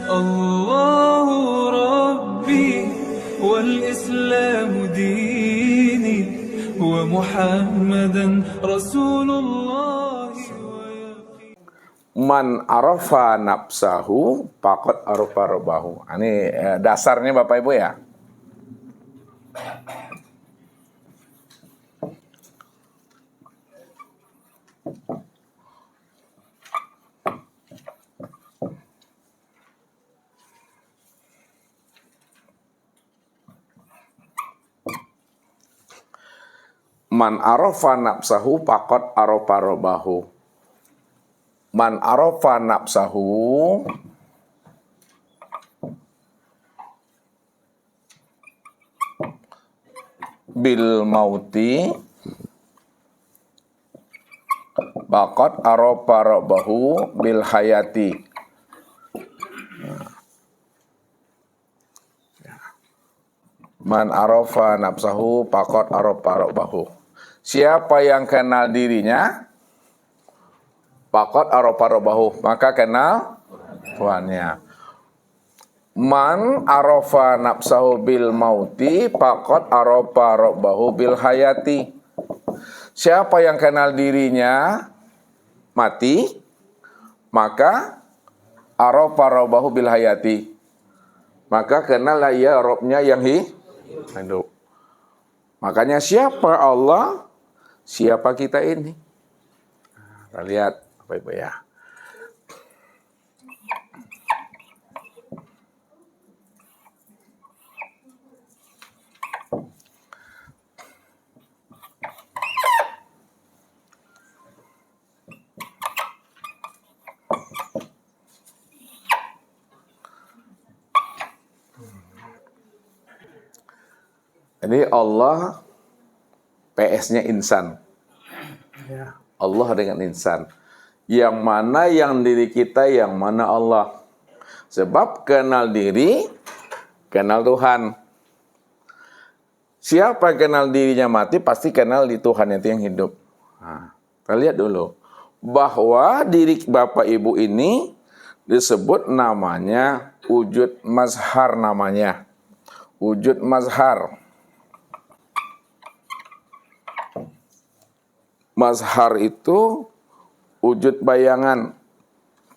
الله ربي والإسلام ديني ومحمدا رسول الله. Man arafa nafsahu faqad arafa rabbahu. Ini dasarnya Bapak Ibu ya. Man arafa nafsahu faqad arafa rabbahu. Man arafa nafsahu bil mauti faqad arafa rabbahu bil hayati. Man arafa nafsahu faqad arafa rabbahu. Siapa yang kenal dirinya, faqad arafa rabbahu, maka kenal Tuhannya. Man arafa nafsahu bil mauti faqad arafa rabbahu bil hayati. Siapa yang kenal dirinya mati, maka arafa rabbahu bil hayati, maka kenallah ia Rabbnya yang hidup. Makanya siapa Allah, siapa kita ini? Kita lihat Bapak Ibu ya. Jadi Allah PS-nya insan. Allah dengan insan. Yang mana yang diri kita, yang mana Allah. Sebab kenal diri, kenal Tuhan. Siapa yang kenal dirinya mati, pasti kenal di Tuhan itu yang hidup. Nah, kita lihat dulu. Bahwa diri Bapak Ibu ini disebut namanya wujud mazhar namanya. Wujud mazhar. Mazhar itu wujud bayangan,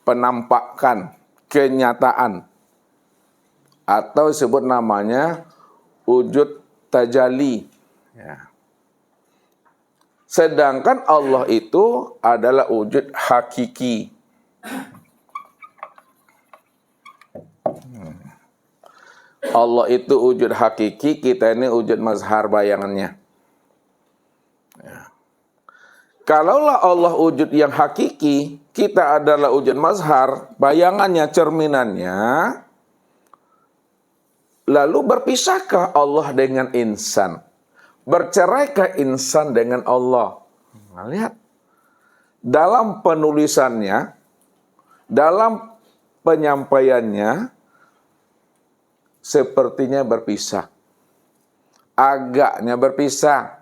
penampakan, kenyataan. Atau disebut namanya wujud tajalli. Ya. Sedangkan Allah itu adalah wujud hakiki. Allah itu wujud hakiki, kita ini wujud mazhar bayangannya. Kalaulah Allah wujud yang hakiki, kita adalah wujud mazhar, bayangannya, cerminannya, lalu berpisahkah Allah dengan insan? Berceraikah insan dengan Allah? Nah, lihat. Dalam penulisannya, dalam penyampaiannya, sepertinya berpisah. Agaknya berpisah.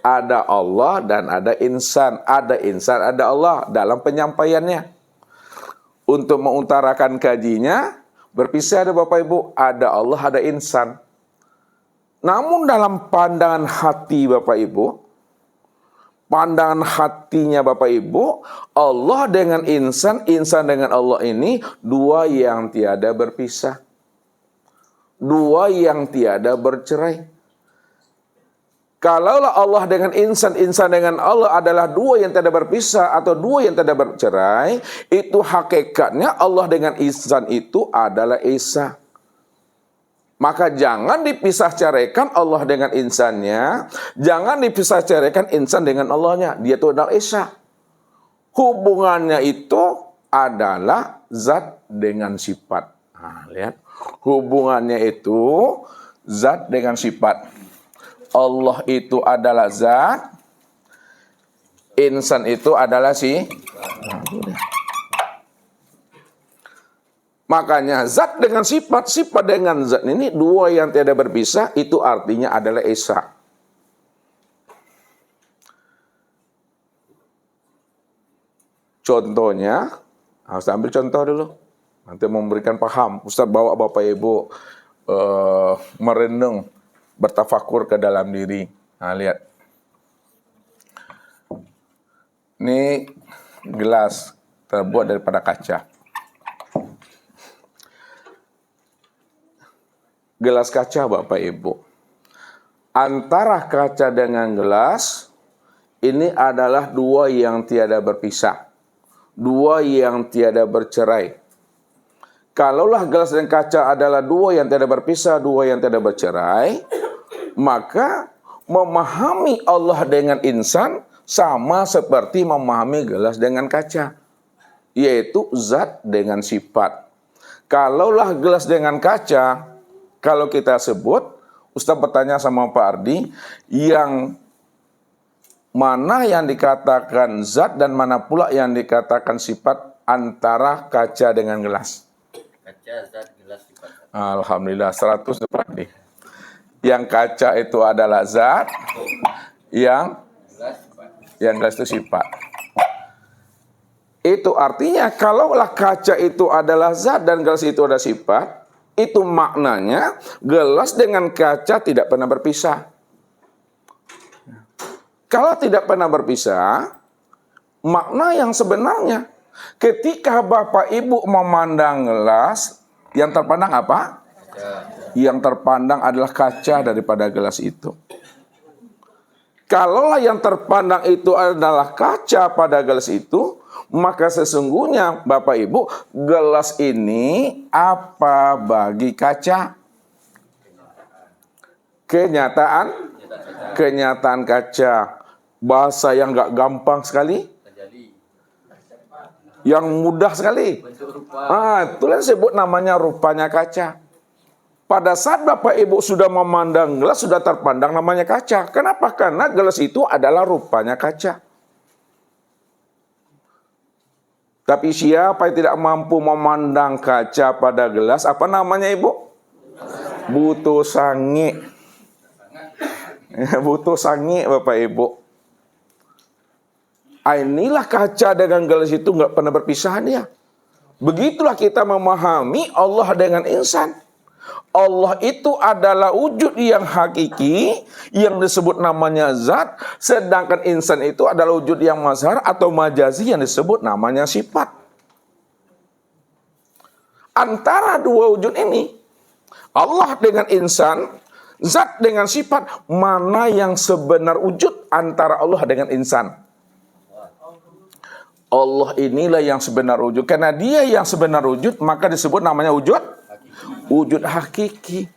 Ada Allah dan ada insan. Ada insan, ada Allah dalam penyampaiannya. Untuk mengutarakan kajinya, berpisah ada Bapak Ibu. Ada Allah, ada insan. Namun dalam pandangan hati Bapak Ibu, pandangan hatinya Bapak Ibu, Allah dengan insan, insan dengan Allah ini, dua yang tiada berpisah. Dua yang tiada bercerai. Kalaulah Allah dengan insan, insan dengan Allah adalah dua yang tidak berpisah atau dua yang tidak bercerai, itu hakikatnya Allah dengan insan itu adalah Esa. Maka jangan dipisah ceraikan Allah dengan insannya, jangan dipisah ceraikan insan dengan Allahnya. Dia itu adalah Esa. Hubungannya itu adalah zat dengan sifat. Nah, lihat. Hubungannya itu zat dengan sifat. Allah itu adalah zat, insan itu adalah makanya zat dengan sifat, sifat dengan zat ini dua yang tidak berpisah, itu artinya adalah Esa. Contohnya, harus ambil contoh dulu. Nanti memberikan paham. Ustaz bawa Bapak Ibu merenung, bertafakur ke dalam diri. Nah, lihat. Ini gelas terbuat daripada kaca. Gelas kaca Bapak Ibu. Antara kaca dengan gelas, ini adalah dua yang tiada berpisah. Dua yang tiada bercerai. Kalaulah gelas dan kaca adalah dua yang tiada berpisah, dua yang tiada bercerai, maka memahami Allah dengan insan sama seperti memahami gelas dengan kaca, yaitu zat dengan sifat. Kalaulah gelas dengan kaca, kalau kita sebut, Ustaz bertanya sama Pak Ardi, yang mana yang dikatakan zat dan mana pula yang dikatakan sifat antara kaca dengan gelas? Kaca, zat, gelas, sifat. Alhamdulillah 100 Pak Ardi. Yang kaca itu adalah zat, yang gelas itu sifat. Itu artinya kalaulah kaca itu adalah zat dan gelas itu ada sifat, itu maknanya gelas dengan kaca tidak pernah berpisah. Kalau tidak pernah berpisah, makna yang sebenarnya ketika Bapak Ibu memandang gelas, yang terpandang apa? Yang terpandang adalah kaca daripada gelas itu. Kalaulah yang terpandang itu adalah kaca pada gelas itu, maka sesungguhnya Bapak Ibu, gelas ini apa bagi kaca? Kenyataan kaca. Bahasa yang gak gampang sekali, yang mudah sekali. Itulah disebut namanya rupanya kaca. Pada saat Bapak Ibu sudah memandang gelas, sudah terpandang namanya kaca. Kenapa? Karena gelas itu adalah rupanya kaca. Tapi siapa yang tidak mampu memandang kaca pada gelas, apa namanya Ibu? Butuh sangi. Butuh sangi Bapak Ibu. Inilah kaca dengan gelas itu nggak pernah berpisahan ya. Begitulah kita memahami Allah dengan insan. Allah itu adalah wujud yang hakiki, yang disebut namanya zat, sedangkan insan itu adalah wujud yang mazhar atau majazi yang disebut namanya sifat. Antara dua wujud ini, Allah dengan insan, zat dengan sifat, mana yang sebenar wujud antara Allah dengan insan? Allah inilah yang sebenar wujud. Karena dia yang sebenar wujud, maka disebut namanya wujud hakiki.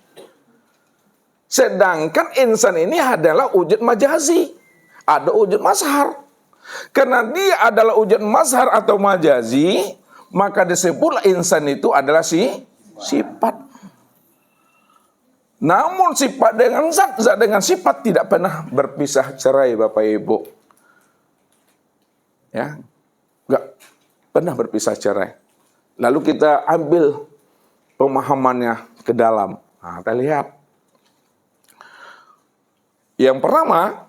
Sedangkan insan ini adalah wujud majazi, ada wujud mazhar. Karena dia adalah wujud mazhar atau majazi, maka disebutlah insan itu adalah sifat. Namun sifat dengan zat dengan sifat tidak pernah berpisah cerai Bapak Ibu. Ya, enggak pernah berpisah cerai. Lalu kita ambil pemahamannya ke dalam. Nah, kita lihat. Yang pertama,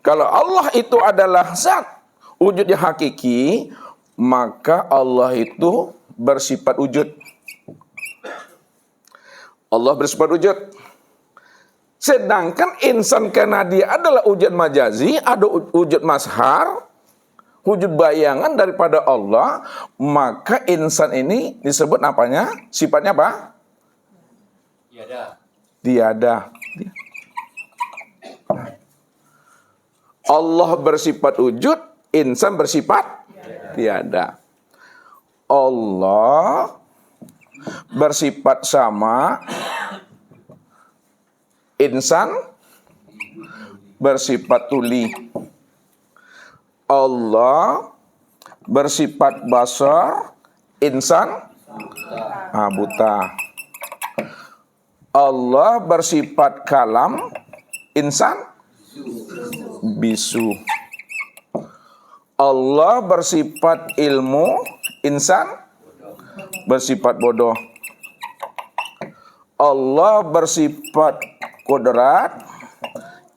kalau Allah itu adalah zat, wujud yang hakiki, maka Allah itu bersifat wujud. Allah bersifat wujud. Sedangkan insan karena dia adalah wujud majazi, ada wujud mazhar, wujud bayangan daripada Allah, maka insan ini disebut apanya? Sifatnya apa? Tiada. Allah bersifat wujud, insan bersifat tiada. Allah bersifat sama, insan bersifat tuli. Allah bersifat basar, insan buta. Allah bersifat kalam, insan bisu. Allah bersifat ilmu, insan bersifat bodoh. Allah bersifat kodrat,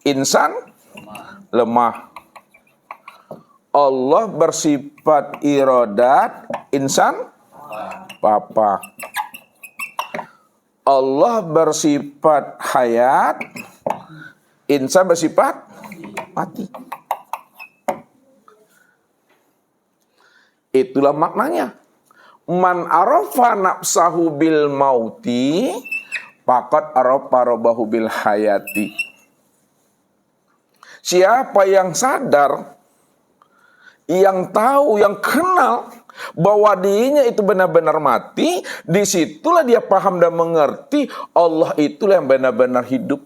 insan lemah. Allah bersifat iradat, insan Papa. Allah bersifat hayat, insan bersifat mati. Itulah maknanya. Man arafa nafsahu bil mauti, faqad arafa rabbahu bil hayati. Siapa yang sadar, yang tahu, yang kenal bahwa dirinya itu benar-benar mati, disitulah dia paham dan mengerti Allah itulah yang benar-benar hidup.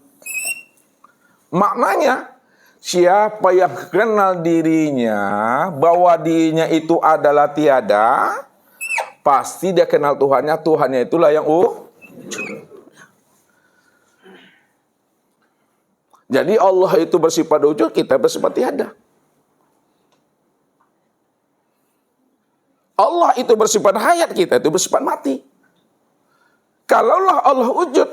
Maknanya, siapa yang kenal dirinya bahwa dirinya itu adalah tiada, pasti dia kenal Tuhannya. Tuhannya itulah yang Jadi Allah itu bersifat wujud, kita bersifat tiada. Allah itu bersifat hayat, kita itu bersifat mati. Kalaulah Allah wujud,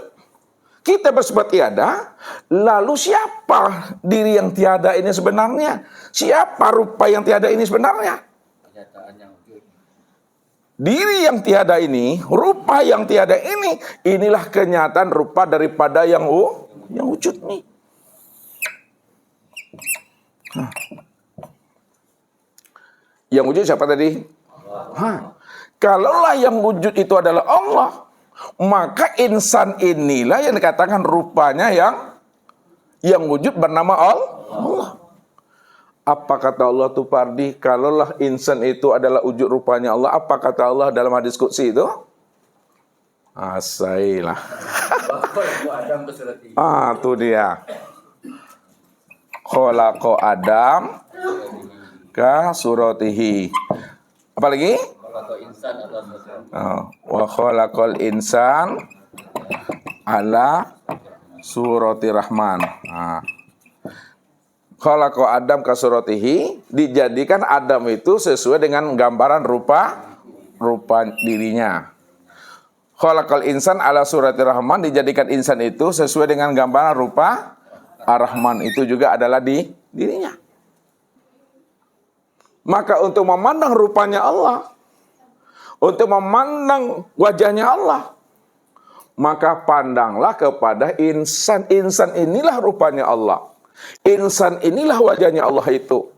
kita bersifat tiada, lalu siapa diri yang tiada ini sebenarnya? Siapa rupa yang tiada ini sebenarnya? Kenyataan yang wujud. Diri yang tiada ini, rupa yang tiada ini, inilah kenyataan rupa daripada yang wujud nih. Yang wujud siapa tadi? Kalaulah yang wujud itu adalah Allah, maka insan inilah yang dikatakan rupanya yang wujud bernama Allah. Apa kata Allah tuh Pardi? Kalaulah insan itu adalah wujud rupanya Allah, apa kata Allah dalam hadis qudsi itu? Asailah. Tuh dia. Khalaqa Adam ka suratihi. Apa lagi? Wa khalaqal insan ala surati Rahman. Khalaqa Adam ka suratihi, dijadikan Adam itu sesuai dengan gambaran rupa dirinya. Khalaqal insan ala surati Rahman, dijadikan insan itu sesuai dengan gambaran rupa Ar-Rahman, itu juga adalah di dirinya. Maka untuk memandang rupanya Allah, untuk memandang wajahnya Allah, maka pandanglah kepada insan. Insan inilah rupanya Allah. Insan inilah wajahnya Allah itu.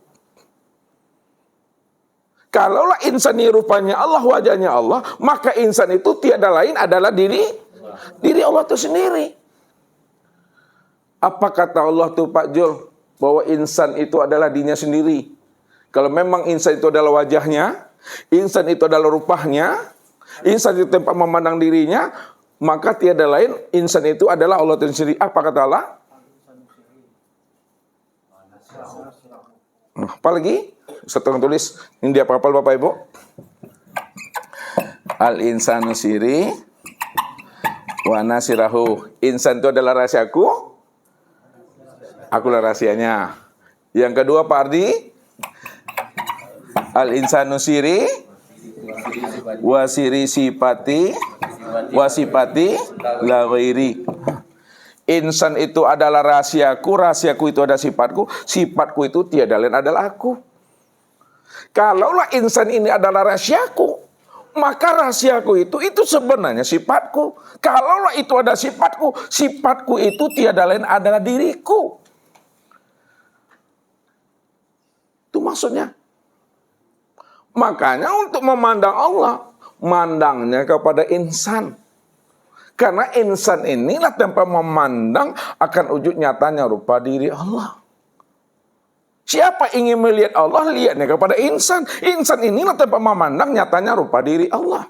Kalaulah insan ini rupanya Allah, wajahnya Allah, maka insan itu tiada lain adalah diri Allah itu sendiri. Apa kata Allah tuh Pak Jul? Bahwa insan itu adalah dirinya sendiri. Kalau memang insan itu adalah wajahnya, insan itu adalah rupanya, insan itu tempat memandang dirinya, maka tiada lain insan itu adalah Allah itu sendiri. Apa kata Allah? Apa lagi? Setengah tulis. Ini dia apa Bapak Ibu? Al-insanu siri wa nasirahu. Insan itu adalah rahasiaku, akulah rahasianya. Yang kedua Pak Ardi, al-insanu siri wa siri sifati wa sifati la ghairi. Insan itu adalah rahasiaku, rahasiaku itu ada sifatku, sifatku itu tiada lain adalah aku. Kalaulah insan ini adalah rahasiaku, maka rahasiaku itu sebenarnya sifatku. Kalaulah itu ada sifatku, sifatku itu tiada lain adalah diriku. Itu maksudnya. Makanya untuk memandang Allah, mandangnya kepada insan. Karena insan inilah tanpa memandang akan wujud nyatanya rupa diri Allah. Siapa ingin melihat Allah, lihatnya kepada insan. Insan inilah tanpa memandang nyatanya rupa diri Allah.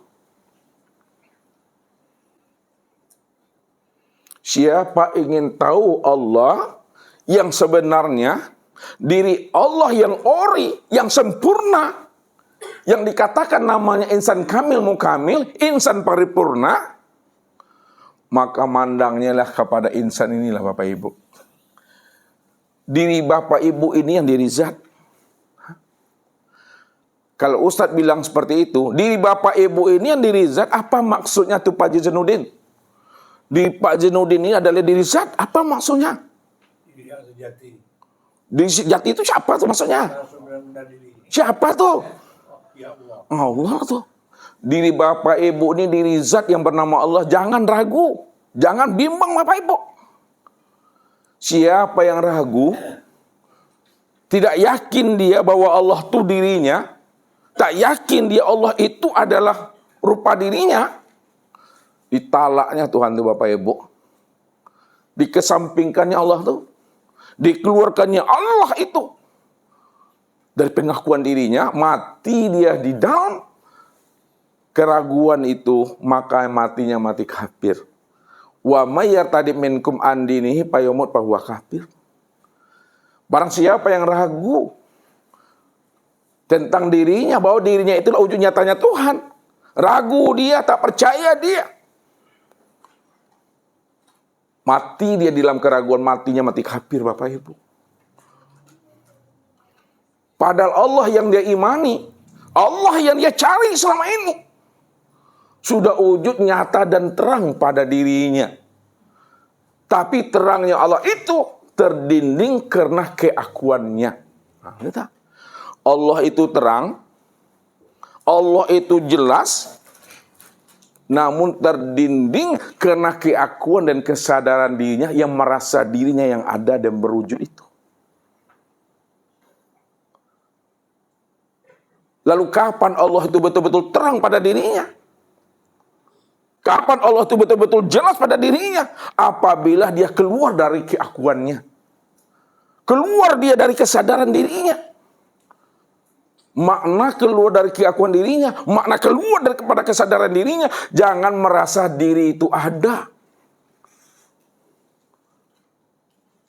Siapa ingin tahu Allah yang sebenarnya, diri Allah yang ori, yang sempurna, yang dikatakan namanya insan kamil mukamil, insan paripurna, maka mandangnya lah kepada insan inilah Bapak Ibu. Diri Bapak Ibu ini yang diri zat. Kalau Ustadz bilang seperti itu, diri Bapak Ibu ini yang diri zat, apa maksudnya tuh Pak Jenudin? Di Pak Jenudin ini adalah diri zat, apa maksudnya? Diri yang sejati. Diri sejati itu siapa tuh maksudnya? Siapa tuh? Ya Allah. Allah tuh. diri Bapak Ibu ini diri zat yang bernama Allah, jangan ragu, jangan bimbang Bapak Ibu. Siapa yang ragu, tidak yakin dia bahwa Allah itu dirinya, tak yakin dia Allah itu adalah rupa dirinya, ditalaknya Tuhan itu Bapak Ibu, dikesampingkannya Allah itu, dikeluarkannya Allah itu dari pengakuan dirinya, mati dia di dalam keraguan itu, maka matinya mati kafir. Wa may yartadid minkum an dinihi fayamut fahuwa kafir. Barang siapa yang ragu tentang dirinya, bahwa dirinya itulah wujud nyatanya Tuhan, ragu dia, tak percaya dia, mati dia di dalam keraguan, matinya mati kafir Bapak Ibu. Padahal Allah yang dia imani, Allah yang dia cari selama ini, sudah wujud nyata dan terang pada dirinya. Tapi terangnya Allah itu terdinding karena keakuannya. Nah, Allah itu terang, Allah itu jelas, namun terdinding karena keakuan dan kesadaran dirinya yang merasa dirinya yang ada dan berwujud itu. Lalu kapan Allah itu betul-betul terang pada dirinya? Kapan Allah itu betul-betul jelas pada dirinya? Apabila dia keluar dari keakuannya, keluar dia dari kesadaran dirinya. Makna keluar dari keakuan dirinya, makna keluar daripada kesadaran dirinya, jangan merasa diri itu ada.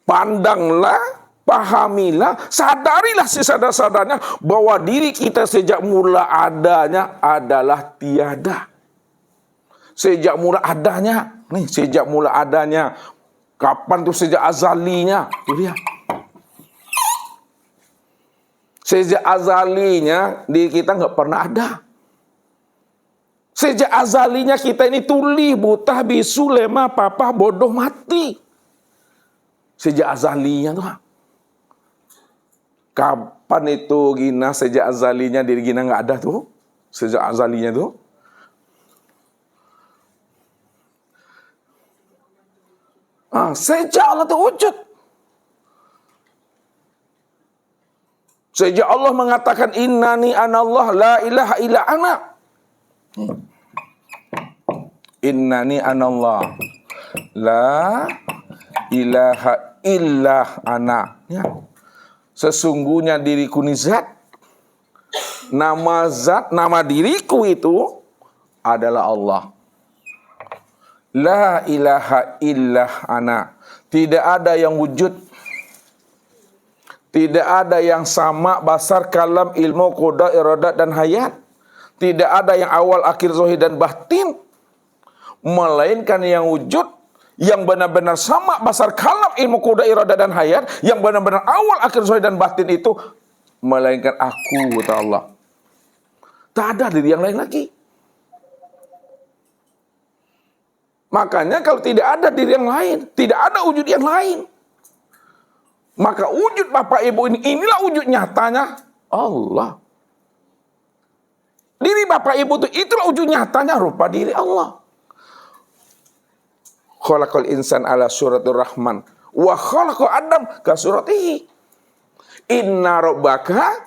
Pandanglah, pahamilah, sadarilah sesadar-sadarnya bahwa diri kita sejak mula adanya adalah tiada. Sejak mula adanya, nih sejak mula adanya, kapan tuh sejak azalinya? Tuh dia. Sejak azalinya diri kita nggak pernah ada. Sejak azalinya kita ini tuli, buta, bisu, lemah, papa, bodoh, mati. Sejak azalinya tuh. Kapan itu Gina sejak azalinya diri Gina nggak ada tuh? Sejak azalinya tuh. Sejak Allah itu wujud. Sejak Allah mengatakan innani anallah la ilaha illa ana. Innani anallah la ilaha illa ana. Ya. Sesungguhnya diriku ini zat. Nama diriku itu adalah Allah. La ilaha illa ana. Tidak ada yang wujud, tidak ada yang sama basar, kalam, ilmu, qada, iradat, dan hayat. Tidak ada yang awal, akhir, zahir, dan batin. Melainkan yang wujud, yang benar-benar sama basar, kalam, ilmu, qada, iradat, dan hayat. Yang benar-benar awal, akhir, zahir, dan batin itu, melainkan aku, kata Allah. Tak ada diri yang lain lagi. Makanya kalau tidak ada diri yang lain, tidak ada wujud yang lain, maka wujud Bapak Ibu ini, inilah wujud nyatanya Allah. Diri Bapak Ibu itu, itulah wujud nyatanya rupa diri Allah. Khalaqal insan ala suratul rahman, wa khalaqa Adam ka suratihi. Inna rabbaka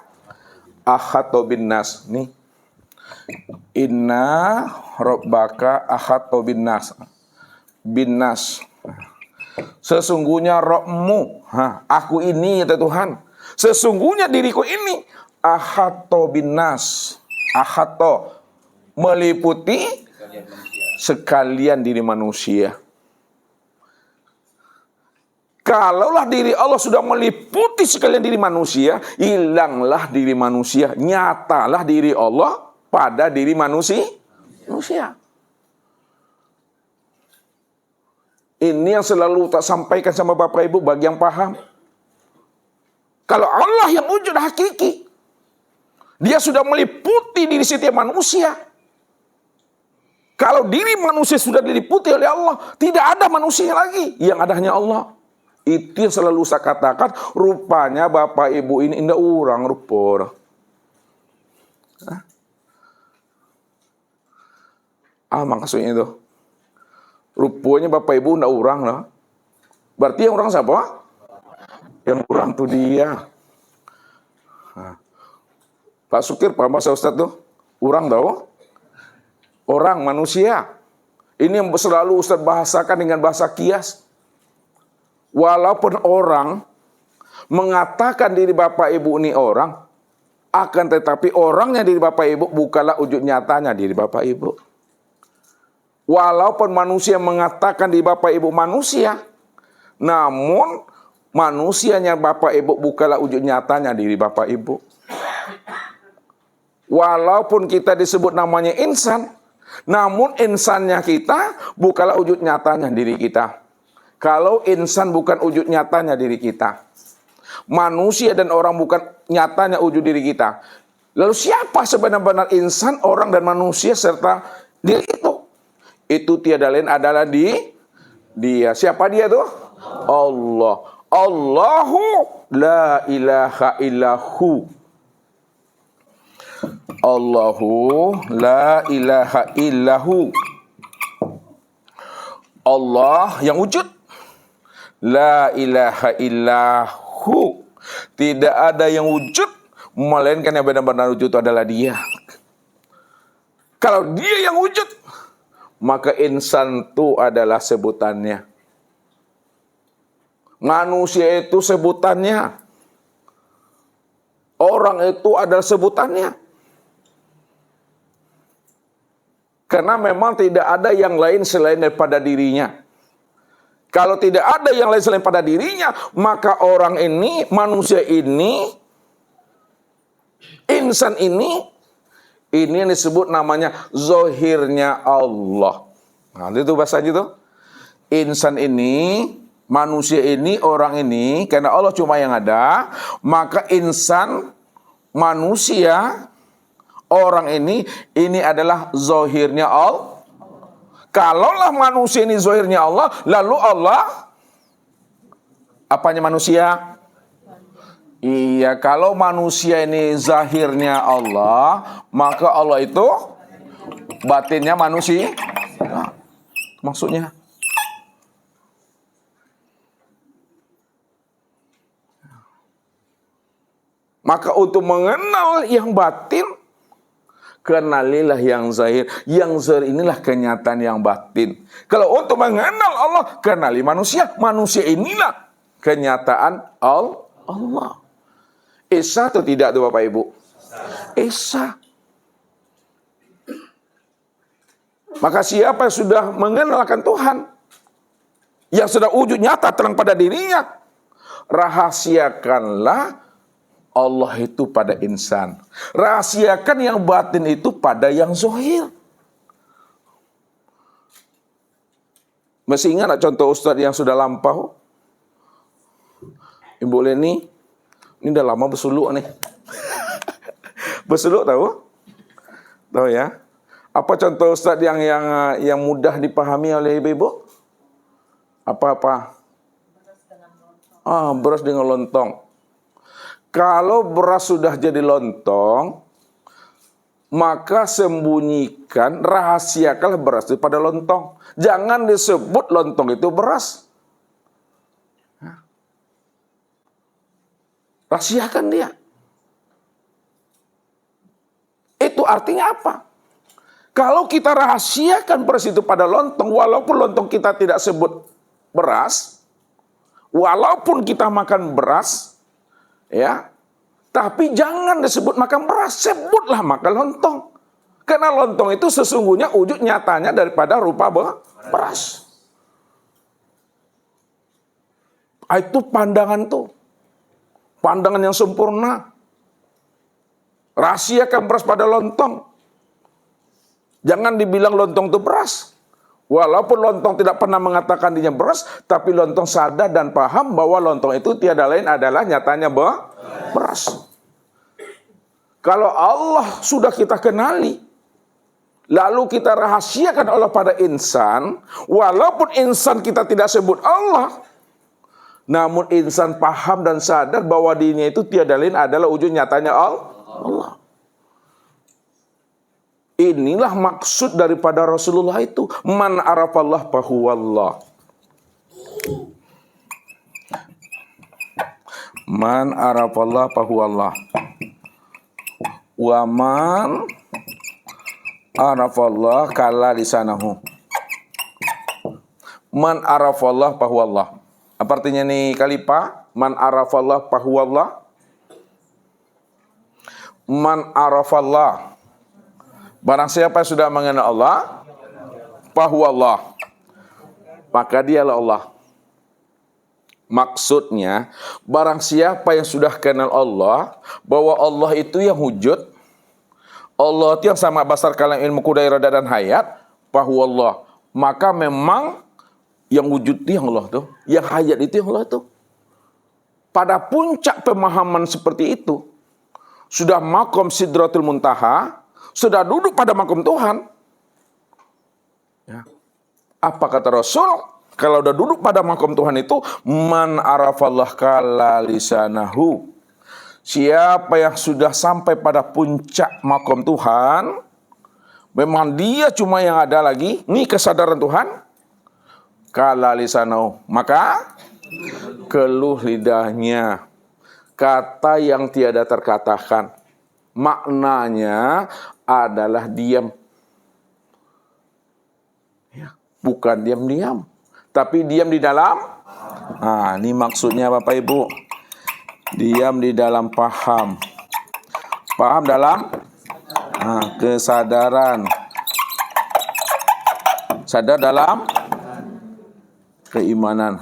ahata bin nas. Nih. Inna rabbaka ahata bin nas. Bin nas. Sesungguhnya Rabbmu, aku ini kata Tuhan. Sesungguhnya diriku ini ahato bin nas. Ahato meliputi sekalian diri manusia. Kalaulah diri Allah sudah meliputi sekalian diri manusia, hilanglah diri manusia, nyatalah diri Allah pada diri manusia. Ini yang selalu tak sampaikan sama Bapak Ibu bagi yang paham. Kalau Allah yang wujud hakiki, dia sudah meliputi diri setiap manusia. Kalau diri manusia sudah diliputi oleh Allah, tidak ada manusia lagi. Yang ada hanya Allah. Itu yang selalu saya katakan, rupanya Bapak Ibu ini indah orang rupa. Maksudnya itu. Rupanya Bapak Ibu ndak orang lah. Berarti yang orang siapa? Yang orang tuh dia. Pak Sukir, Pak Mas Ustadz tuh? Orang tahu? Orang, manusia. Ini yang selalu Ustadz bahasakan dengan bahasa kias. Walaupun orang mengatakan diri Bapak Ibu ini orang, akan tetapi orangnya diri Bapak Ibu bukanlah wujud nyatanya diri Bapak Ibu. Walaupun manusia mengatakan diri Bapak Ibu manusia, namun manusianya Bapak Ibu bukanlah wujud nyatanya diri Bapak Ibu. Walaupun kita disebut namanya insan, namun insannya kita bukanlah wujud nyatanya diri kita. Kalau insan bukan wujud nyatanya diri kita, manusia dan orang bukan nyatanya wujud diri kita, lalu siapa sebenar-benar insan, orang dan manusia serta diri itu? Itu tiada lain adalah dia. Siapa dia tuh? Allah. Allahu la ilaha illahu. Allahu la ilaha illahu. Allah yang wujud. La ilaha illahu. Tidak ada yang wujud melainkan yang benar-benar wujud itu adalah dia. Kalau dia yang wujud, maka insan itu adalah sebutannya. Manusia itu sebutannya. Orang itu adalah sebutannya. Karena memang tidak ada yang lain selain daripada dirinya. Kalau tidak ada yang lain selain pada dirinya, maka orang ini, manusia ini, insan ini yang disebut namanya zohirnya Allah. Nah, itu bahasanya itu. Insan ini, manusia ini, orang ini, karena Allah cuma yang ada, maka insan, manusia, orang ini adalah zohirnya Allah. Kalaulah manusia ini zahirnya Allah, lalu Allah apanya manusia? Iya, kalau manusia ini zahirnya Allah, maka Allah itu batinnya manusia. Nah, maksudnya maka untuk mengenal yang batin, kenalilah yang zahir. Yang zahir inilah kenyataan yang batin. Kalau untuk mengenal Allah, kenali manusia. Manusia inilah kenyataan Allah. Esa atau tidak tuh Bapak Ibu? Esa. Maka siapa yang sudah mengenalkan Tuhan, yang sudah wujud nyata terang pada dirinya, rahasiakanlah Allah itu pada insan. Rahasiakan yang batin itu pada yang zahir. Masih ingat contoh Ustadz yang sudah lampau? Ibu Leni, ini udah lama bersuluk nih. Bersuluk tahu? Tahu ya? Apa contoh Ustadz yang mudah dipahami oleh ibu-ibu? Apa-apa? Beras dengan lontong. Kalau beras sudah jadi lontong, maka sembunyikan, rahasiakanlah beras itu pada lontong. Jangan disebut lontong itu beras. Rahasiakan dia. Itu artinya apa? Kalau kita rahasiakan beras itu pada lontong, walaupun lontong kita tidak sebut beras, walaupun kita makan beras, ya, tapi jangan disebut makan beras, sebutlah makan lontong. Karena lontong itu sesungguhnya wujud nyatanya daripada rupa beras. Itu pandangan tuh. Pandangan yang sempurna. Rahasiakan beras pada lontong. Jangan dibilang lontong itu beras. Walaupun lontong tidak pernah mengatakan dirinya beras, tapi lontong sadar dan paham bahwa lontong itu tiada lain adalah nyatanya beras. Kalau Allah sudah kita kenali, lalu kita rahasiakan Allah pada insan, walaupun insan kita tidak sebut Allah, namun insan paham dan sadar bahwa dirinya itu tiada lain adalah wujud nyatanya Allah. Inilah maksud daripada Rasulullah itu. Man arafallah fahuwallah. Man arafallah fahuwallah. Wa man arafallah kala lisanahu. Man arafallah fahuwallah. Apa artinya nih Khalifah? Man arafallah fahuwallah. Man arafallah. Barang siapa yang sudah mengenal Allah, fahuwallah, maka dialah Allah. Maksudnya, barang siapa yang sudah kenal Allah, bahwa Allah itu yang wujud, Allah itu yang sama basar kalam ilmu kudairah dan hayat, fahuwallah, maka memang yang wujud itu yang Allah tuh, yang hayat itu yang Allah tuh. Pada puncak pemahaman seperti itu, sudah makom sidratul muntaha, sudah duduk pada makom Tuhan. Ya. Apa kata Rasul? Kalau udah duduk pada makom Tuhan itu, man arafallah kala lisanahu. Siapa yang sudah sampai pada puncak makom Tuhan, memang dia cuma yang ada lagi, ini kesadaran Tuhan, kala lisanahu. Maka keluh lidahnya, kata yang tiada terkatakan. Maknanya adalah diam. Ya, bukan diam-diam, tapi diam di dalam. Nah, ini maksudnya Bapak Ibu. Diam di dalam paham. Paham dalam kesadaran. Sadar dalam keimanan.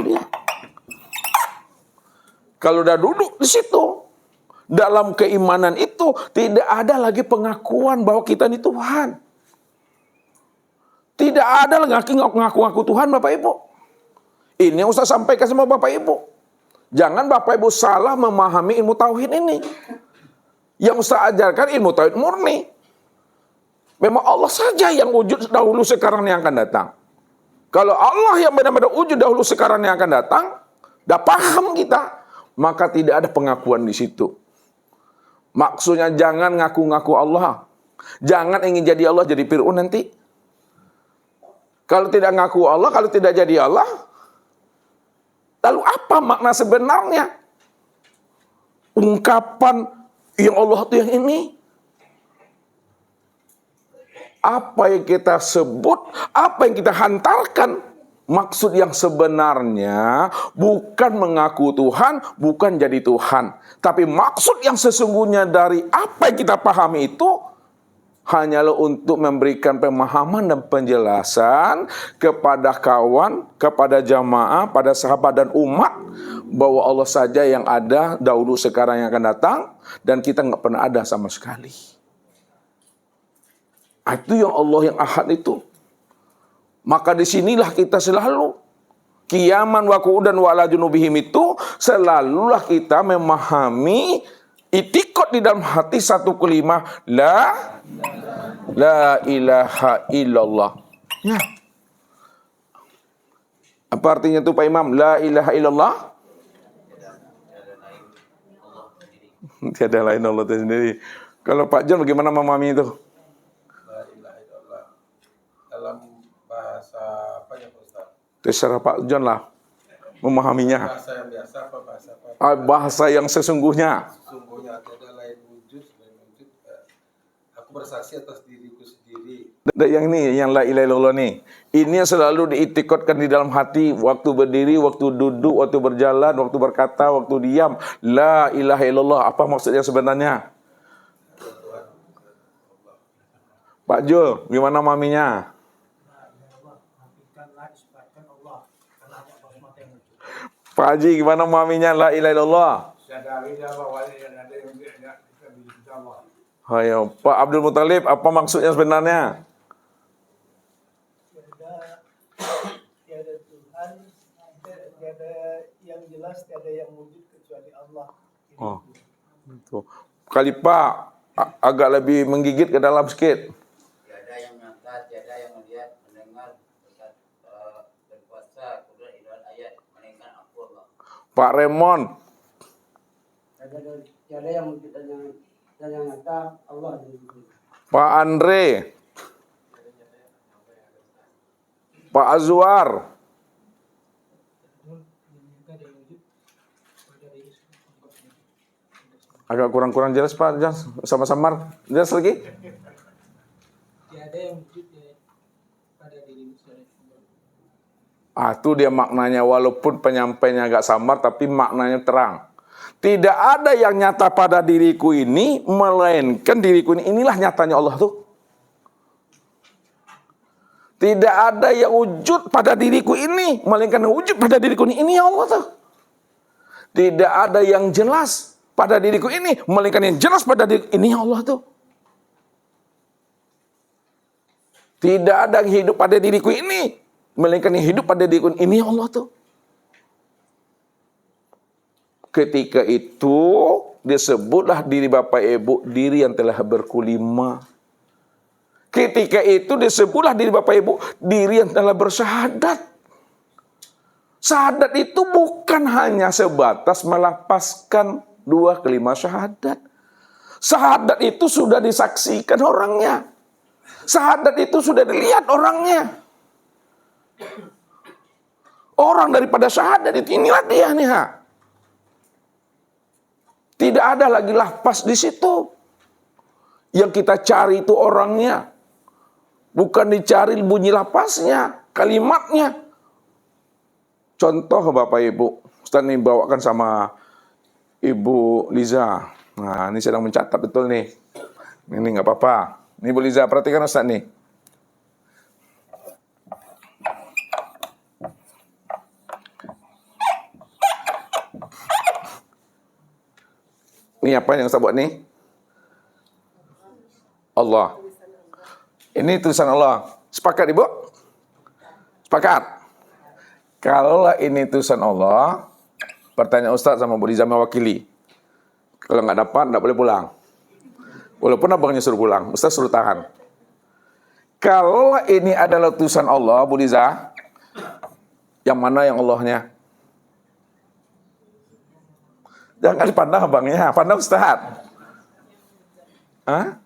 Dia. Kalau udah duduk di situ, dalam keimanan itu tidak ada lagi pengakuan bahwa kita ini Tuhan. Tidak ada lagi ngaku-ngaku Tuhan Bapak Ibu. Ini yang Ustaz sampaikan sama Bapak Ibu. Jangan Bapak Ibu salah memahami ilmu tauhid ini. Yang Ustaz ajarkan ilmu tauhid murni. Memang Allah saja yang wujud dahulu sekarang yang akan datang. Kalau Allah yang benar-benar wujud dahulu sekarang yang akan datang, dah paham kita, maka tidak ada pengakuan di situ. Maksudnya jangan ngaku-ngaku Allah. Jangan ingin jadi Allah, jadi Fir'aun nanti. Kalau tidak ngaku Allah, kalau tidak jadi Allah, lalu apa makna sebenarnya? Ungkapan yang Allah itu yang ini. Apa yang kita sebut, apa yang kita hantarkan, maksud yang sebenarnya bukan mengaku Tuhan, bukan jadi Tuhan. Tapi maksud yang sesungguhnya dari apa yang kita pahami itu hanyalah untuk memberikan pemahaman dan penjelasan kepada kawan, kepada jamaah, pada sahabat dan umat, bahwa Allah saja yang ada dahulu, sekarang, yang akan datang, dan kita nggak pernah ada sama sekali. Itu yang Allah yang ahad itu. Maka disinilah kita selalu qiyaman wa qu'udan wa ala junubihim itu selalulah kita memahami itikad di dalam hati satu kalimat la ilaha illallah. Ya. Apa artinya itu Pak Imam? La ilaha illallah? Tiada lain Allah itu sendiri. Kalau Pak John bagaimana memahami itu? La ilaha illallah. Dalam bahasa apa ya Pak Ustaz? Terserah Pak John lah memahaminya. Bahasa yang biasa apa bahasa apa? Bahasa yang sesungguhnya. Sungguhnya tiada lain wujud selain wujud. Aku bersaksi atas diriku sendiri. Dan yang ini, yang la ilaha illallah nih. Ini yang selalu diitikadkan di dalam hati, waktu berdiri, waktu duduk, waktu berjalan, waktu berkata, waktu diam. La ilaha illallah. Apa maksudnya sebenarnya? Pak Jul, gimana maminya? Pak Haji, gimana maminya la ilaha illallah? Ayo, Pak Abdul Muthalib, apa maksudnya sebenarnya? Tiada Tuhan, tiada yang jelas, tiada yang wujud kecuali Allah. Oh, itu. Khalifah agak lebih menggigit ke dalam sedikit. Tiada yang nyata, tiada yang melihat, mendengar, berkuasa, kudrat, ilah, ayat, melainkan aku Allah. Pak Remon, Tiada yang wujud dan yang nyata Allah dan Pak Andre, Pak Azwar. Agak kurang jelas Pak, sama samar. Jelas lagi? Tiada yang wujud pada dirimu selain Allah. Itu dia maknanya, walaupun penyampainya agak samar tapi maknanya terang. Tidak ada yang nyata pada diriku ini melainkan diriku ini. Inilah nyatanya Allah tuh. Tidak ada yang wujud pada diriku ini melainkan wujud pada diriku ini. Ini Allah tuh. Tidak ada yang jelas pada diriku ini melainkan yang jelas pada diriku ini Allah tuh. Tidak ada yang hidup pada diriku ini melainkan yang hidup pada diriku ini Allah tuh. Ketika itu disebutlah diri Bapak Ibu diri yang telah berkulima. Ketika itu disebutlah diri Bapak Ibu diri yang telah bersyahadat. Syahadat itu bukan hanya sebatas melafazkan 2 kalimat syahadat. Syahadat itu sudah disaksikan orangnya. Syahadat itu sudah dilihat orangnya. Orang daripada syahadat itu inilah dia nih. Tidak ada lagi lafaz di situ. Yang kita cari itu orangnya. Bukan dicari bunyi lafaznya, kalimatnya. Contoh Bapak Ibu, Ustaz ini bawakan sama Ibu Liza. Nah, ini sedang mencatat betul nih. Ini nggak apa-apa. Ini Ibu Liza, perhatikan Ustaz nih. Ini apa yang Ustaz buat nih? Allah. Ini tulisan Allah. Sepakat Ibu? Sepakat? Kalau ini tulisan Allah, pertanyaan Ustaz sama Bu Liza mewakili. Kalau nggak dapat, nggak boleh pulang. Walaupun abangnya suruh pulang, Ustaz suruh tahan. Kalau ini adalah tulisan Allah, Bu Liza, yang mana yang Allahnya? Jangan dipandang abangnya, pandang Ustaz. Hah?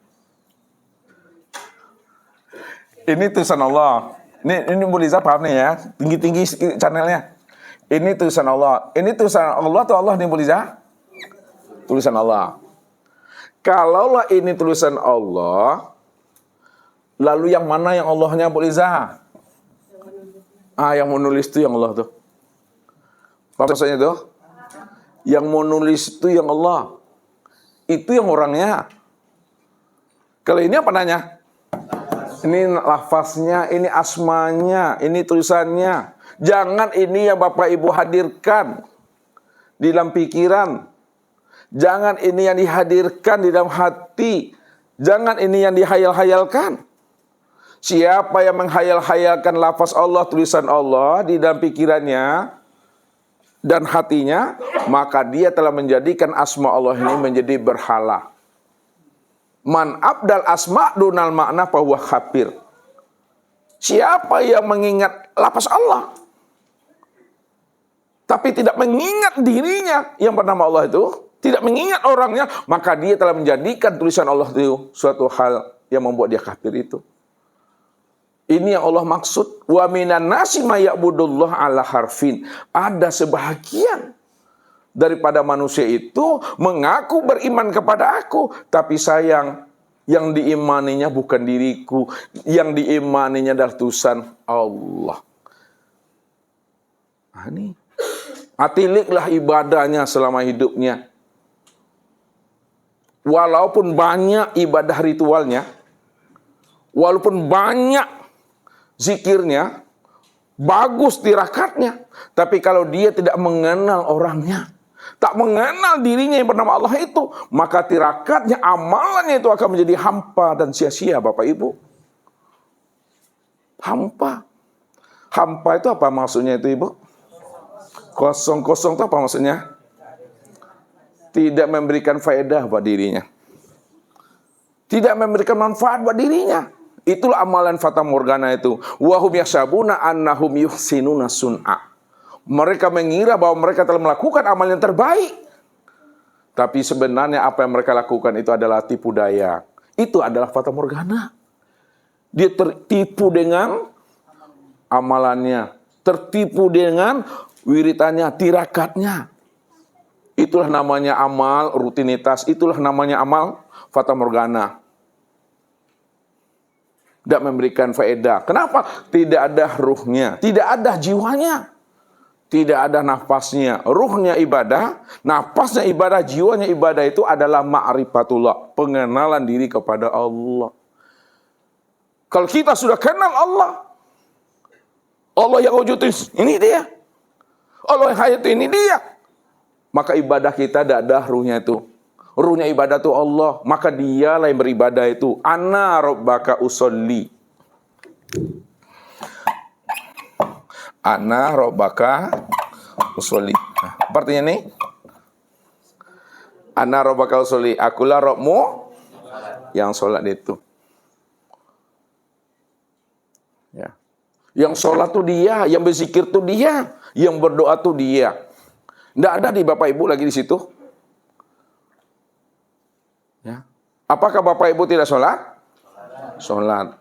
Ini tulisan Allah. Ini Bu Liza paham nih ya, tinggi-tinggi channelnya. Ini tulisan Allah. Ini tulisan Allah atau Allah nih Bu Liza? Tulisan Allah. Kalaulah ini tulisan Allah, lalu yang mana yang Allahnya Bu Liza? Yang menulis itu yang Allah tuh. Apa maksudnya tuh? Yang menulis itu yang Allah. Itu yang orangnya. Kalau ini apa nanya? Ini lafaznya, ini asmanya, ini tulisannya. Jangan ini yang Bapak Ibu hadirkan di dalam pikiran. Jangan ini yang dihadirkan di dalam hati. Jangan ini yang dihayal-hayalkan. Siapa yang menghayal-hayalkan lafaz Allah, tulisan Allah di dalam pikirannya dan hatinya, maka dia telah menjadikan asma Allah ini menjadi berhala. Man abdal asma dunal makna fahuwa kafir. Siapa yang mengingat lafaz Allah tapi tidak mengingat dirinya yang bernama Allah itu, tidak mengingat orangnya, maka dia telah menjadikan tulisan Allah itu suatu hal yang membuat dia kafir itu. Ini yang Allah maksud. Wa minan nasi may ya'budullah ala harfin. Ada sebahagian daripada manusia itu mengaku beriman kepada aku, tapi sayang yang diimaninya bukan diriku, yang diimaninya adalah tulisan Allah. Ini atiliklah ibadahnya selama hidupnya. Walaupun banyak ibadah ritualnya, walaupun banyak zikirnya, bagus tirakatnya, tapi kalau dia tidak mengenal orangnya, tak mengenal dirinya yang bernama Allah itu, maka tirakatnya, amalannya itu akan menjadi hampa dan sia-sia Bapak Ibu. Hampa. Hampa itu apa maksudnya itu Ibu? Kosong-kosong itu apa maksudnya? Tidak memberikan faedah buat dirinya. Tidak memberikan manfaat buat dirinya. Itulah amalan fata morgana itu. Wahum yahsabuna annahum yuhsinuna sun'a. Mereka mengira bahwa mereka telah melakukan amal yang terbaik. Tapi sebenarnya apa yang mereka lakukan itu adalah tipu daya. Itu adalah fata morgana. Dia tertipu dengan amalannya, tertipu dengan wiritannya, tirakatnya. Itulah namanya amal rutinitas, itulah namanya amal fata morgana. Tidak memberikan faedah. Kenapa? Tidak ada ruhnya, tidak ada jiwanya, tidak ada nafasnya. Ruhnya ibadah, nafasnya ibadah, jiwanya ibadah itu adalah ma'rifatullah, pengenalan diri kepada Allah. Kalau kita sudah kenal Allah, Allah yang wujud ini dia, Allah yang hayat ini dia, maka ibadah kita tidak ada ruhnya itu. Ruhnya ibadah itu Allah, maka dialah yang beribadah itu. Ana rabbaka usolli. Ana rabbaka usolli. Nah, artinya nih, Ana rabbaka usolli. Akulah Rabbmu yang sholat itu. Ya. Yang sholat tuh dia, yang berzikir tuh dia, yang berdoa tuh dia. Tidak ada di Bapak Ibu lagi di situ. Ya. Apakah Bapak Ibu tidak sholat? Sholat.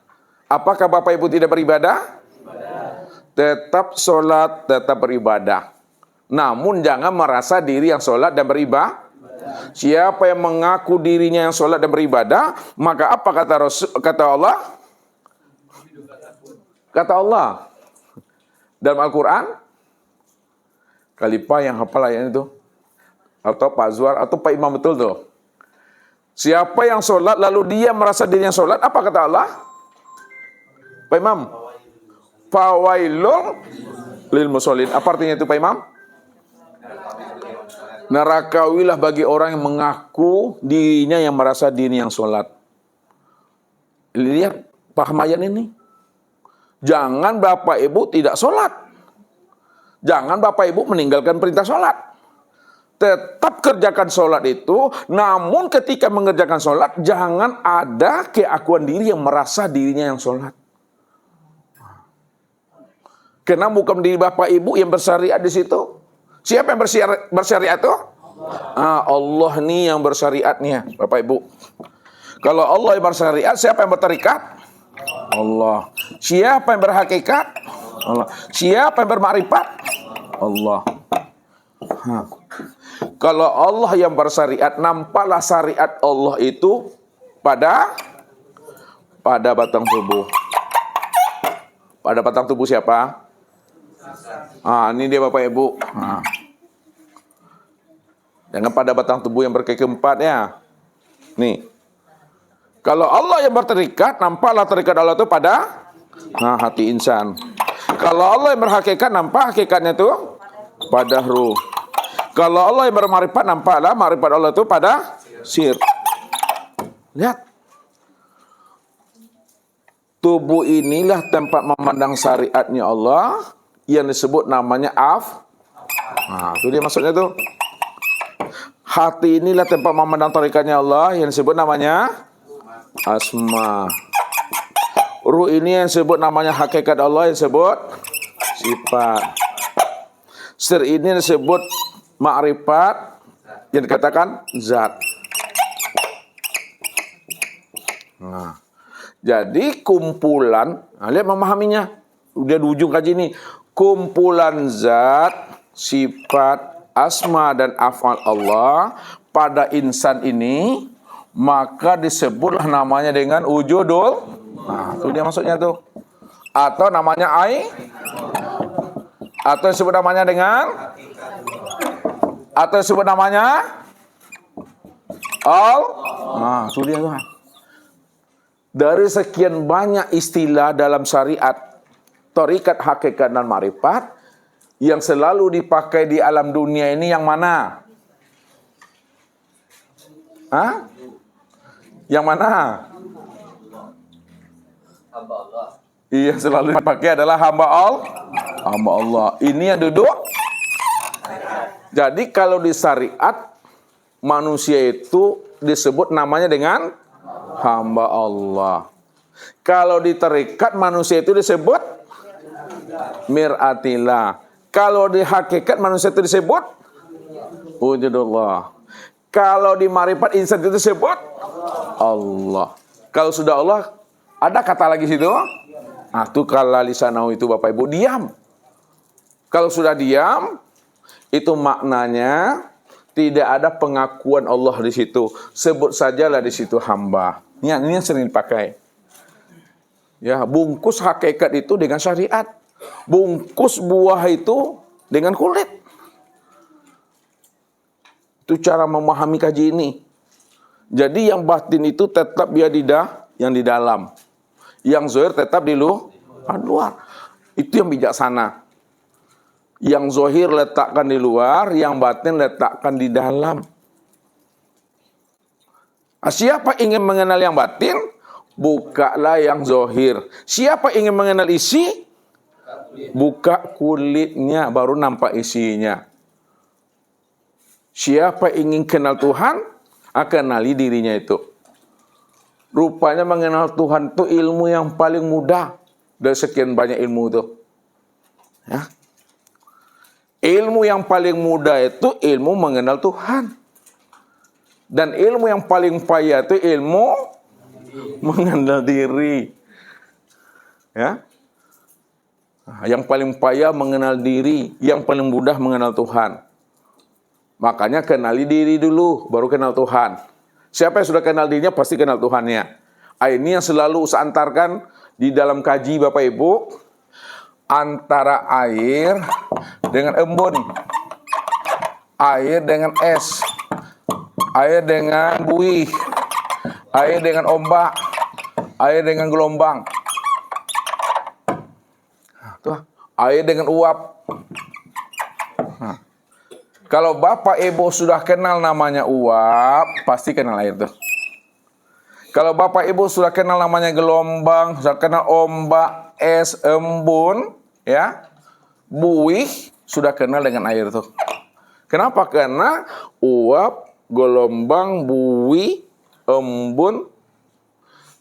Apakah Bapak Ibu tidak beribadah? Tetap sholat, tetap beribadah. Namun jangan merasa diri yang sholat dan beribadah. Siapa yang mengaku dirinya yang sholat dan beribadah, maka apa kata Allah? Kata Allah dalam Al-Quran, Khalifah yang hafal ayat itu, atau Pak Zuar, atau Pak Imam betul tuh. Siapa yang sholat lalu dia merasa dirinya sholat, apa kata Allah? Pak Imam, fawailun lil musholin. Apa artinya itu Pak Imam? Nerakawilah bagi orang yang mengaku dirinya yang merasa dirinya yang sholat. Lihat paham ayat ini. Jangan Bapak Ibu tidak sholat. Jangan Bapak Ibu meninggalkan perintah sholat. Tetap kerjakan sholat itu, namun ketika mengerjakan sholat, jangan ada keakuan diri yang merasa dirinya yang sholat. Karena bukan diri Bapak Ibu yang bersyariat di situ. Siapa yang bersyariat itu? Allah nih yang bersyariatnya, Bapak Ibu. Kalau Allah yang bersyariat, siapa yang berterikat? Allah. Siapa yang berhakikat? Allah. Siapa yang bermakrifat? Allah. Kalau Allah yang bersyariat, nampaklah syariat Allah itu pada batang tubuh. Pada batang tubuh siapa? Ini dia Bapak Ibu. Jangan pada batang tubuh yang berkaki empat ya. Nih. Kalau Allah yang berterikat, nampaklah terikat Allah itu pada hati insan. Kalau Allah yang berhakikat, nampak hakikatnya itu pada ruh. Kalau Allah yang bermarifat, nampaklah marifat Allah itu pada sir. Lihat. Tubuh inilah tempat memandang syariatnya Allah yang disebut namanya itu dia maksudnya tuh. Hati inilah tempat memandang tarikatnya Allah yang disebut namanya asma. Ruh ini yang disebut namanya hakikat Allah yang disebut sifat. Sir ini disebut ma'rifat yang dikatakan zat. Jadi kumpulan, lihat memahaminya. Udah di ujung kaji ini. Kumpulan zat, sifat, asma dan af'al Allah pada insan ini, maka disebutlah namanya dengan wujudul. Itu dia maksudnya tuh. Atau namanya atau disebut namanya dengan, atau disebut namanya itu dia tuh. Dari sekian banyak istilah dalam syariat, thariqat, hakikat dan ma'rifat yang selalu dipakai di alam dunia ini yang mana? Yang mana? Hamba Allah. Iya, selalu dipakai adalah hamba Allah. Ini yang duduk. Jadi kalau di syariat, manusia itu disebut namanya dengan hamba Allah. Kalau di tarekat, manusia itu disebut mir'atillah. Kalau di hakikat, manusia itu disebut wujudullah. Kalau di marifat, insan itu disebut Allah. Kalau sudah Allah, ada kata lagi situ? Nah, itu kala lisanahu itu Bapak Ibu diam. Kalau sudah diam, itu maknanya tidak ada pengakuan Allah di situ. Sebut sajalah di situ hamba. Ini yang sering dipakai. Ya, bungkus hakikat itu dengan syariat. Bungkus buah itu dengan kulit. Itu cara memahami kaji ini. Jadi yang batin itu tetap dia yang di dalam. Yang zahir tetap di luar. Itu yang bijaksana. Yang zahir letakkan di luar, yang batin letakkan di dalam. Siapa ingin mengenal yang batin, bukalah yang zahir. Siapa ingin mengenal isi, buka kulitnya, baru nampak isinya. Siapa ingin kenal Tuhan, kenali dirinya itu. Rupanya mengenal Tuhan itu ilmu yang paling mudah dari sekian banyak ilmu itu. Ya. Ilmu yang paling mudah itu ilmu mengenal Tuhan. Dan ilmu yang paling payah itu ilmu mengenal diri. Ya. Yang paling payah mengenal diri, yang paling mudah mengenal Tuhan. Makanya kenali diri dulu, baru kenal Tuhan. Siapa yang sudah kenal dirinya, pasti kenal Tuhannya. Ini yang selalu saya antarkan di dalam kaji Bapak Ibu. Antara air dengan embun. Air dengan es. Air dengan buih. Air dengan ombak. Air dengan gelombang. Tuh, air dengan uap. Kalau Bapak Ibu sudah kenal namanya uap, pasti kenal air tuh. Kalau Bapak Ibu sudah kenal namanya gelombang, sudah kenal ombak, es, embun, ya, buih, sudah kenal dengan air tuh. Kenapa? Karena uap, gelombang, buih, embun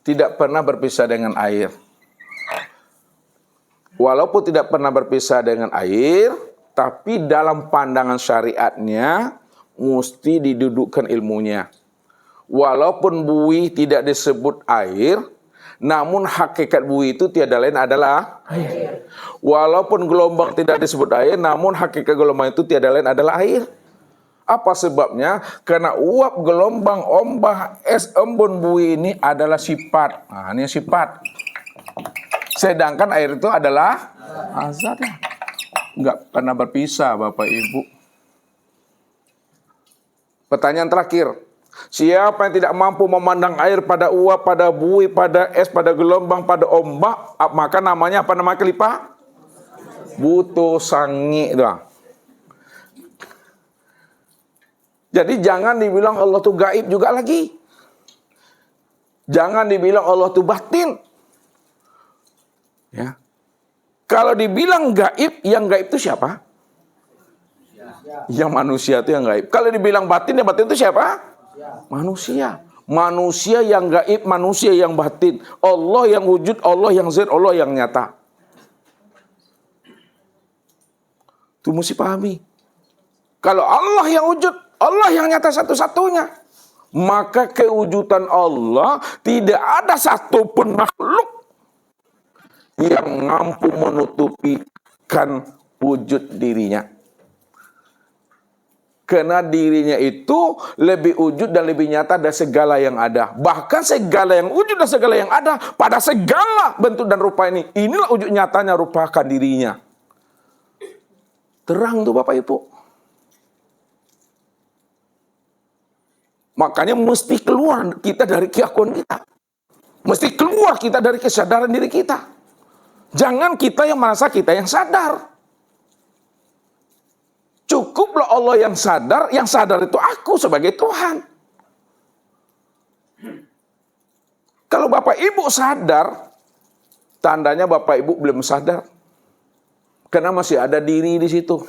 tidak pernah berpisah dengan air. Walaupun tidak pernah berpisah dengan air, tapi dalam pandangan syariatnya mesti didudukkan ilmunya. Walaupun buih tidak disebut air, namun hakikat buih itu tiada lain adalah air. Walaupun gelombang tidak disebut air, namun hakikat gelombang itu tiada lain adalah air. Apa sebabnya? Karena uap, gelombang, ombak, es, embun, buih ini adalah sifat. Nah, ini sifat. Sedangkan air itu adalah azat. Enggak pernah berpisah Bapak Ibu. Pertanyaan terakhir. Siapa yang tidak mampu memandang air pada uap, pada buih, pada es, pada gelombang, pada ombak, maka namanya apa nama kelipah? Butuh sangi doang. Jadi jangan dibilang Allah itu gaib juga lagi. Jangan dibilang Allah itu batin. Ya. Kalau dibilang gaib, yang gaib itu siapa? Yang manusia itu yang gaib. Kalau dibilang batin, yang batin itu siapa? Manusia. Manusia yang gaib, manusia yang batin. Allah yang wujud, Allah yang zahir, Allah yang nyata. Itu mesti pahami. Kalau Allah yang wujud, Allah yang nyata satu-satunya, maka kewujudan Allah tidak ada satupun makhluk yang mampu menutupikan wujud dirinya. Karena dirinya itu lebih wujud dan lebih nyata dari segala yang ada. Bahkan segala yang wujud dan segala yang ada pada segala bentuk dan rupa ini. Inilah wujud nyatanya rupakan dirinya. Terang tuh Bapak Ibu. Makanya mesti keluar kita dari keakuan kita. Mesti keluar kita dari kesadaran diri kita. Jangan kita yang merasa kita yang sadar. Cukuplah Allah yang sadar itu aku sebagai Tuhan. Kalau Bapak Ibu sadar, tandanya Bapak Ibu belum sadar. Karena masih ada diri di situ.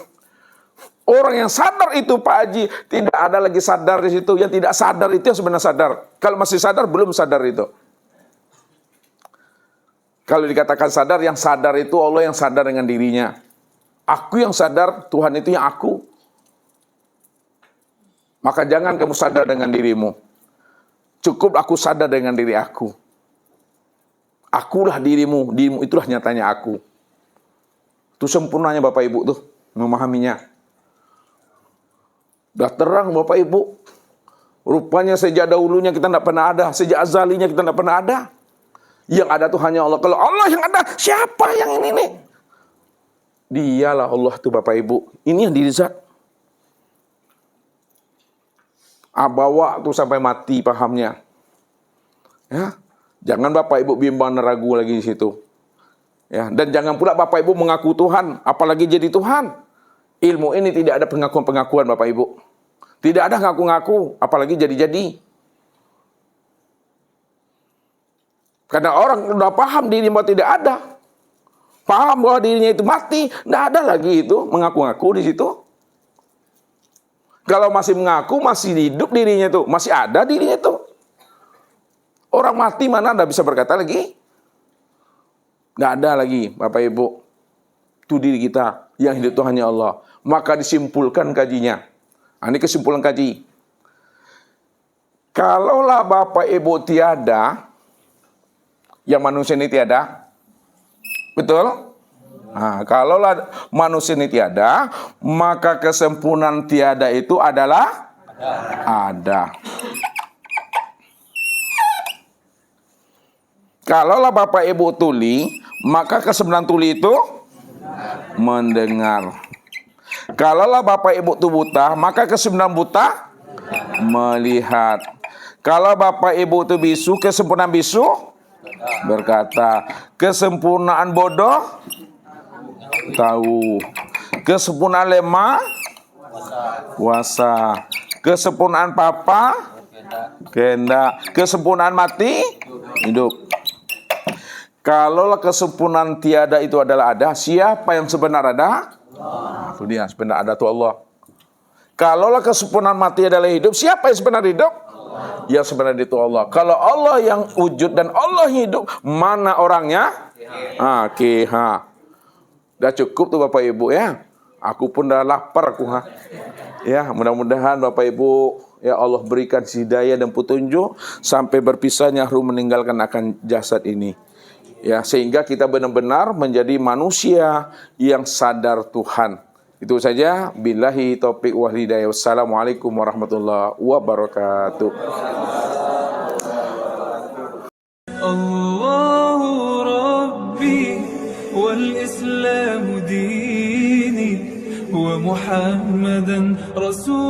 Orang yang sadar itu Pak Haji, tidak ada lagi sadar di situ. Yang tidak sadar itu yang sebenarnya sadar. Kalau masih sadar, belum sadar itu. Kalau dikatakan sadar, yang sadar itu Allah yang sadar dengan dirinya. Aku yang sadar, Tuhan itu yang aku. Maka jangan kamu sadar dengan dirimu. Cukup aku sadar dengan diri aku. Akulah dirimu, dirimu itulah nyatanya aku. Itu sempurnanya Bapak Ibu tuh memahaminya. Udah terang Bapak Ibu. Rupanya sejak dahulunya kita tidak pernah ada, sejak azalinya kita tidak pernah ada. Yang ada tuh hanya Allah. Kalau Allah yang ada, siapa yang ini nih? Dialah Allah tuh Bapak Ibu. Ini yang diri zat. Bawa tuh sampai mati pahamnya. Ya, jangan Bapak Ibu bimbang dan ragu lagi di situ. Ya, dan jangan pula Bapak Ibu mengaku Tuhan, apalagi jadi Tuhan. Ilmu ini tidak ada pengakuan-pengakuan Bapak Ibu. Tidak ada ngaku-ngaku, apalagi jadi-jadi. Karena orang sudah paham diri bahwa tidak ada. Paham bahwa dirinya itu mati, tidak ada lagi itu mengaku-ngaku di situ. Kalau masih mengaku, masih hidup dirinya itu, masih ada dirinya itu. Orang mati mana Anda bisa berkata lagi? Tidak ada lagi, Bapak Ibu. Itu diri kita, yang hidup itu hanya Allah. Maka disimpulkan kajinya. Ini kesimpulan kaji. Kalaulah Bapak Ibu tiada, yang manusia ini tiada, betul? Nah, kalaulah manusia ini tiada, maka kesempurnaan tiada itu adalah ada. Kalaulah Bapak Ibu tuli, maka kesempurnaan tuli itu mendengar. Kalaulah Bapak Ibu itu buta, maka kesempurnaan buta melihat. Kalau Bapak Ibu itu bisu, kesempurnaan bisu berkata. Kesempurnaan bodoh tahu. Kesempurnaan lemah puasa. Kesempurnaan papa kehendak. Kesempurnaan mati hidup. Kalaulah kesempurnaan tiada itu adalah ada, siapa yang sebenar ada? Itu dia, sebenar ada itu Allah. Kalaulah kesempurnaan mati adalah hidup, siapa yang sebenar hidup? Yang sebenar itu Allah. Kalau Allah yang wujud dan Allah hidup, mana orangnya? Udah cukup tuh Bapak Ibu ya. Aku pun dah lapar aku Ya, mudah-mudahan Bapak Ibu ya Allah berikan hidayah dan petunjuk sampai berpisahnya ruh meninggalkan akan jasad ini. Ya, sehingga kita benar-benar menjadi manusia yang sadar Tuhan. Itu saja. Billahi taufiq wal hidayah. Wassalamualaikum warahmatullahi wabarakatuh. Allahu Rabbi wal Islam dini wa Muhammadan Rasul